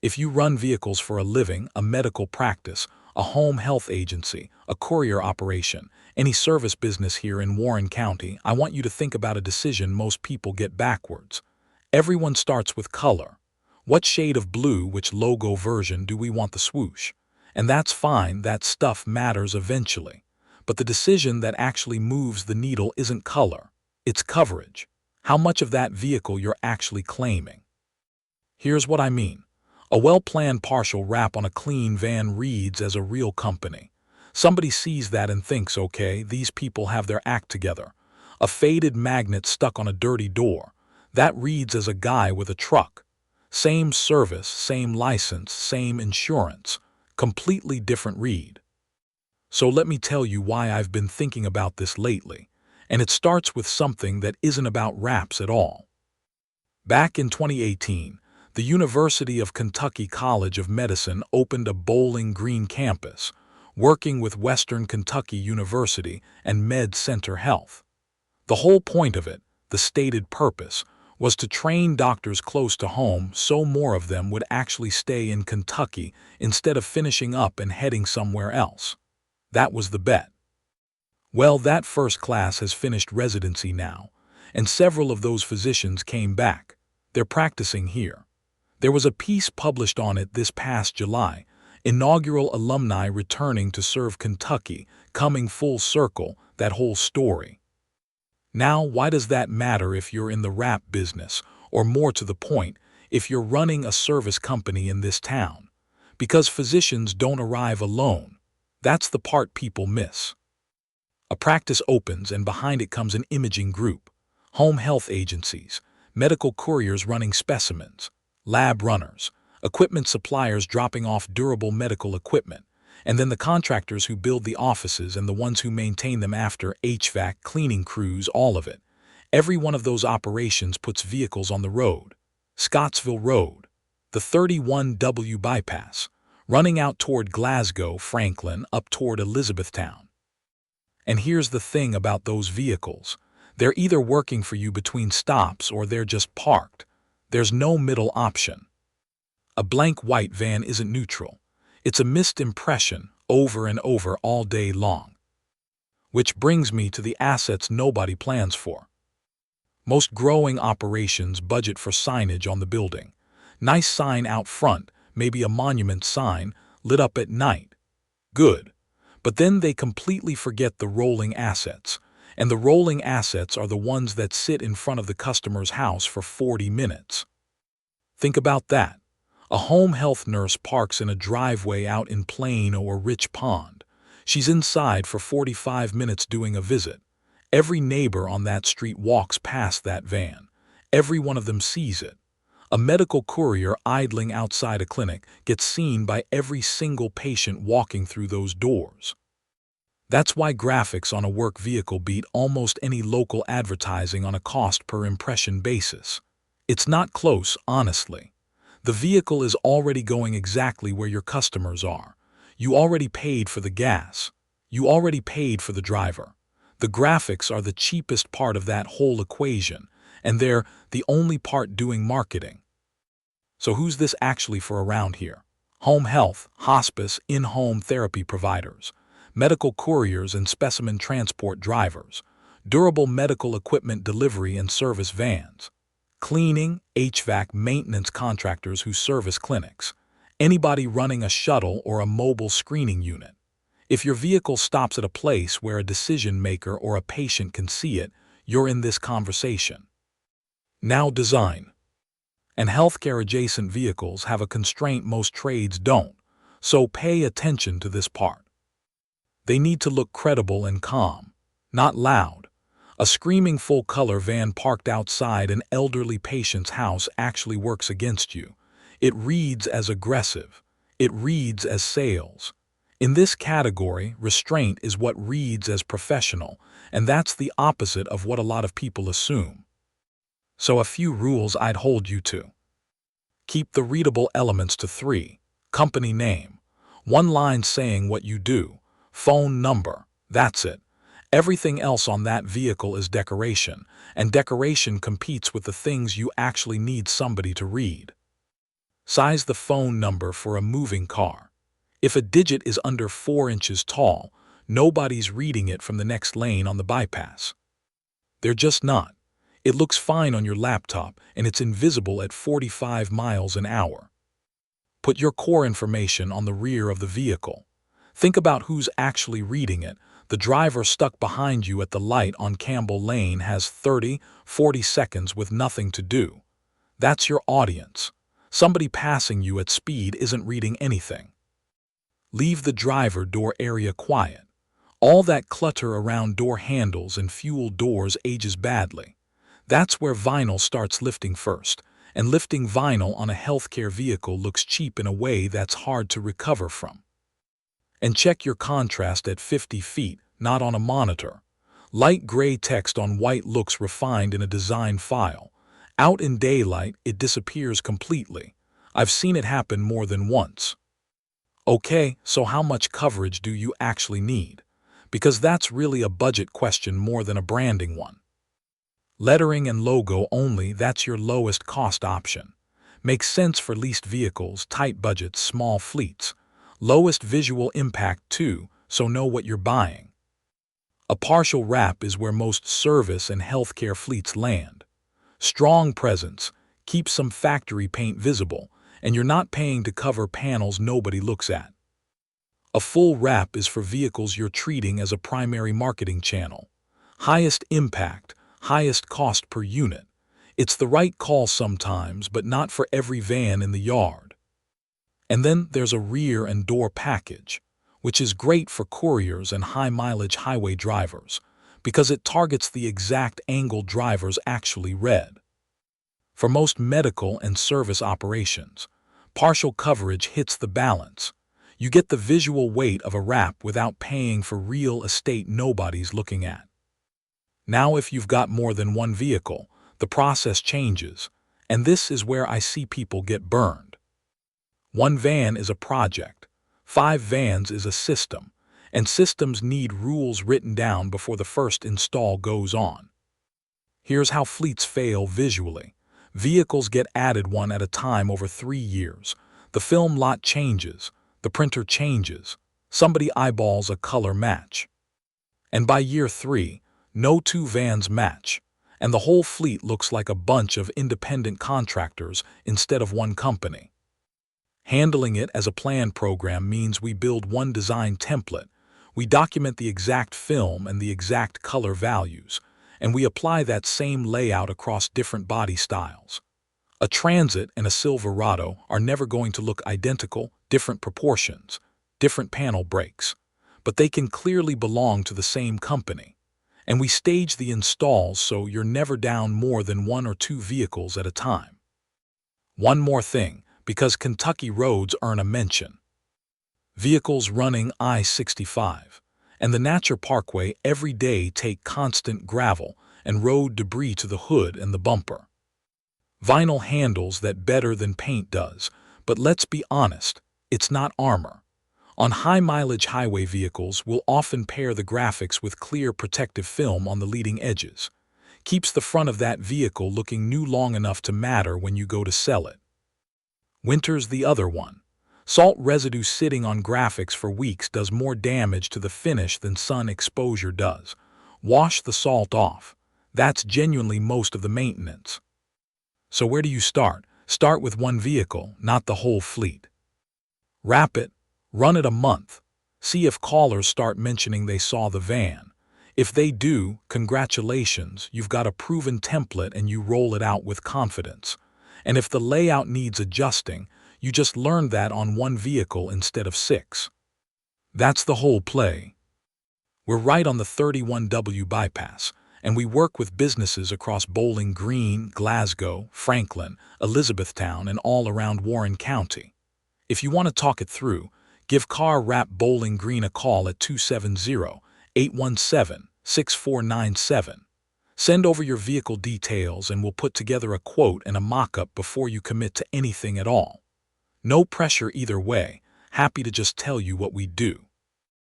If you run vehicles for a living, a medical practice, a home health agency, a courier operation, any service business here in Warren County, I want you to think about a decision most people get backwards. Everyone starts with color. What shade of blue, which logo version do we want the swoosh? And that's fine, that stuff matters eventually. But the decision that actually moves the needle isn't color, it's coverage. How much of that vehicle you're actually claiming. Here's what I mean. A well-planned partial wrap on a clean van reads as a real company. Somebody sees that and thinks, okay, these people have their act together. A faded magnet stuck on a dirty door. That reads as a guy with a truck. Same service, same license, same insurance. Completely different read. So let me tell you why I've been thinking about this lately. And it starts with something that isn't about wraps at all. Back in 2018, the University of Kentucky College of Medicine opened a Bowling Green campus, working with Western Kentucky University and Med Center Health. The whole point of it, the stated purpose, was to train doctors close to home so more of them would actually stay in Kentucky instead of finishing up and heading somewhere else. That was the bet. Well, that first class has finished residency now, and several of those physicians came back. They're practicing here. There was a piece published on it this past July, inaugural alumni returning to serve Kentucky, coming full circle, that whole story. Now, why does that matter if you're in the wrap business, or more to the point, if you're running a service company in this town? Because physicians don't arrive alone. That's the part people miss. A practice opens and behind it comes an imaging group, home health agencies, medical couriers running specimens, lab runners, equipment suppliers dropping off durable medical equipment, and then the contractors who build the offices and the ones who maintain them after, HVAC, cleaning crews, all of it. Every one of those operations puts vehicles on the road. Scottsville Road, the 31W bypass, running out toward Glasgow, Franklin, up toward Elizabethtown. And here's the thing about those vehicles. They're either working for you between stops or they're just parked. There's no middle option. A blank white van isn't neutral. It's a missed impression over and over all day long. Which brings me to the assets nobody plans for. Most growing operations budget for signage on the building. Nice sign out front, maybe a monument sign, lit up at night. Good. But then they completely forget the rolling assets. And the rolling assets are the ones that sit in front of the customer's house for 40 minutes. Think about that. A home health nurse parks in a driveway out in Plano or Rich Pond. She's inside for 45 minutes doing a visit. Every neighbor on that street walks past that van. Every one of them sees it. A medical courier idling outside a clinic gets seen by every single patient walking through those doors. That's why graphics on a work vehicle beat almost any local advertising on a cost per impression basis. It's not close, honestly. The vehicle is already going exactly where your customers are. You already paid for the gas. You already paid for the driver. The graphics are the cheapest part of that whole equation, and they're the only part doing marketing. So who's this actually for around here? Home health, hospice, in-home therapy providers, medical couriers and specimen transport drivers, durable medical equipment delivery and service vans, cleaning, HVAC maintenance contractors who service clinics, anybody running a shuttle or a mobile screening unit. If your vehicle stops at a place where a decision maker or a patient can see it, you're in this conversation. Now design. And healthcare-adjacent vehicles have a constraint most trades don't, so pay attention to this part. They need to look credible and calm, not loud. A screaming full-color van parked outside an elderly patient's house actually works against you. It reads as aggressive. It reads as sales. In this category, restraint is what reads as professional, and that's the opposite of what a lot of people assume. So a few rules I'd hold you to. Keep the readable elements to 3. Company name. One line saying what you do. Phone number. That's it. Everything else on that vehicle is decoration, and decoration competes with the things you actually need somebody to read. Size the phone number for a moving car. If a digit is under 4 inches tall, nobody's reading it from the next lane on the bypass. They're just not. It looks fine on your laptop and it's invisible at 45 miles an hour. Put your core information on the rear of the vehicle. Think about who's actually reading it. The driver stuck behind you at the light on Campbell Lane has 30, 40 seconds with nothing to do. That's your audience. Somebody passing you at speed isn't reading anything. Leave the driver door area quiet. All that clutter around door handles and fuel doors ages badly. That's where vinyl starts lifting first, and lifting vinyl on a healthcare vehicle looks cheap in a way that's hard to recover from. And check your contrast at 50 feet, not on a monitor. Light gray text on white looks refined in a design file. Out in daylight, it disappears completely. I've seen it happen more than once. Okay, so how much coverage do you actually need? Because that's really a budget question more than a branding one. Lettering and logo only, that's your lowest cost option. Makes sense for leased vehicles, tight budgets, small fleets. Lowest visual impact too, so know what you're buying. A partial wrap is where most service and healthcare fleets land. Strong presence, keep some factory paint visible, and you're not paying to cover panels nobody looks at. A full wrap is for vehicles you're treating as a primary marketing channel. Highest impact, highest cost per unit. It's the right call sometimes, but not for every van in the yard. And then there's a rear and door package, which is great for couriers and high-mileage highway drivers, because it targets the exact angle drivers actually read. For most medical and service operations, partial coverage hits the balance. You get the visual weight of a wrap without paying for real estate nobody's looking at. Now if you've got more than one vehicle, the process changes, and this is where I see people get burned. One van is a project, 5 vans is a system, and systems need rules written down before the first install goes on. Here's how fleets fail visually. Vehicles get added one at a time over 3 years. The film lot changes, the printer changes, somebody eyeballs a color match. And by year 3, no 2 vans match, and the whole fleet looks like a bunch of independent contractors instead of one company. Handling it as a planned program means we build one design template, we document the exact film and the exact color values, and we apply that same layout across different body styles. A Transit and a Silverado are never going to look identical, different proportions, different panel breaks, but they can clearly belong to the same company. And we stage the installs so you're never down more than 1 or 2 vehicles at a time. One more thing, because Kentucky roads earn a mention. Vehicles running I-65 and the Natcher Parkway every day take constant gravel and road debris to the hood and the bumper. Vinyl handles that better than paint does, but let's be honest, it's not armor. On high-mileage highway vehicles, we'll often pair the graphics with clear protective film on the leading edges. Keeps the front of that vehicle looking new long enough to matter when you go to sell it. Winter's the other one. Salt residue sitting on graphics for weeks does more damage to the finish than sun exposure does. Wash the salt off. That's genuinely most of the maintenance. So where do you start? Start with one vehicle, not the whole fleet. Wrap it. Run it a month. See if callers start mentioning they saw the van. If they do, congratulations, you've got a proven template and you roll it out with confidence. And if the layout needs adjusting, you just learned that on one vehicle instead of 6. That's the whole play. We're right on the 31W bypass, and we work with businesses across Bowling Green, Glasgow, Franklin, Elizabethtown, and all around Warren County. If you want to talk it through, give Car Wrap Bowling Green a call at 270-817-6497. Send over your vehicle details and we'll put together a quote and a mock-up before you commit to anything at all. No pressure either way, happy to just tell you what we do.